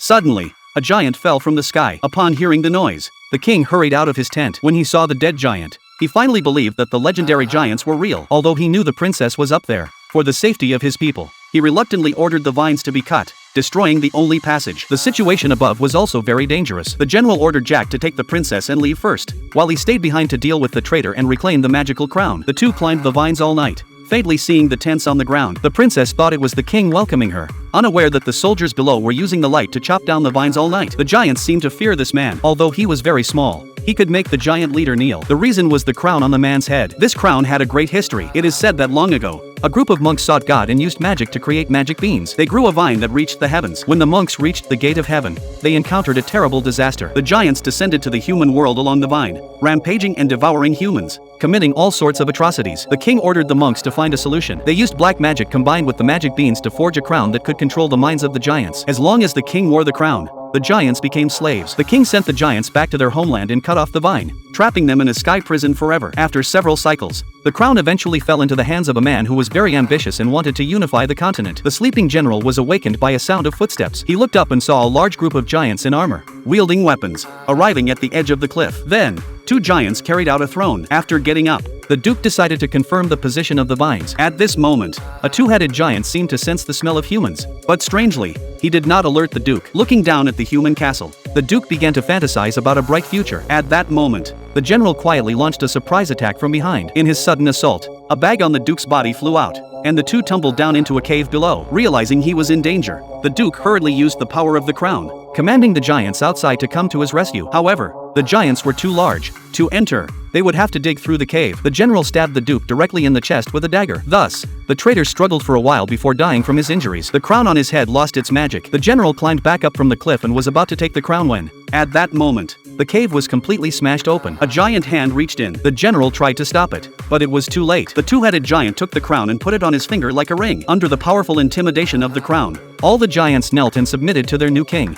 Suddenly, a giant fell from the sky. Upon hearing the noise, the king hurried out of his tent. When he saw the dead giant, he finally believed that the legendary giants were real, although he knew the princess was up there. For the safety of his people, he reluctantly ordered the vines to be cut, destroying the only passage. The situation above was also very dangerous. The general ordered Jack to take the princess and leave first, while he stayed behind to deal with the traitor and reclaim the magical crown. The two climbed the vines all night, faintly seeing the tents on the ground. The princess thought it was the king welcoming her, unaware that the soldiers below were using the light to chop down the vines all night. The giants seemed to fear this man. Although he was very small, he could make the giant leader kneel. The reason was the crown on the man's head. This crown had a great history. It is said that long ago, a group of monks sought God and used magic to create magic beans. They grew a vine that reached the heavens. When the monks reached the gate of heaven, they encountered a terrible disaster. The giants descended to the human world along the vine, rampaging and devouring humans, committing all sorts of atrocities. The king ordered the monks to find a solution. They used black magic combined with the magic beans to forge a crown that could control the minds of the giants. As long as the king wore the crown, the giants became slaves. The king sent the giants back to their homeland and cut off the vine, trapping them in a sky prison forever. After several cycles, the crown eventually fell into the hands of a man who was very ambitious and wanted to unify the continent. The sleeping general was awakened by a sound of footsteps. He looked up and saw a large group of giants in armor, wielding weapons, arriving at the edge of the cliff. Then, two giants carried out a throne. After getting up, the duke decided to confirm the position of the vines. At this moment, a two-headed giant seemed to sense the smell of humans, but strangely, he did not alert the duke. Looking down at the human castle, the duke began to fantasize about a bright future. At that moment, the general quietly launched a surprise attack from behind. In his sudden assault, a bag on the duke's body flew out, and the two tumbled down into a cave below. Realizing he was in danger, the duke hurriedly used the power of the crown, commanding the giants outside to come to his rescue. However, the giants were too large to enter. They would have to dig through the cave. The general stabbed the duke directly in the chest with a dagger. Thus, the traitor struggled for a while before dying from his injuries. The crown on his head lost its magic. The general climbed back up from the cliff and was about to take the crown when, at that moment, the cave was completely smashed open. A giant hand reached in. The general tried to stop it, but it was too late. The two-headed giant took the crown and put it on his finger like a ring. Under the powerful intimidation of the crown, all the giants knelt and submitted to their new king.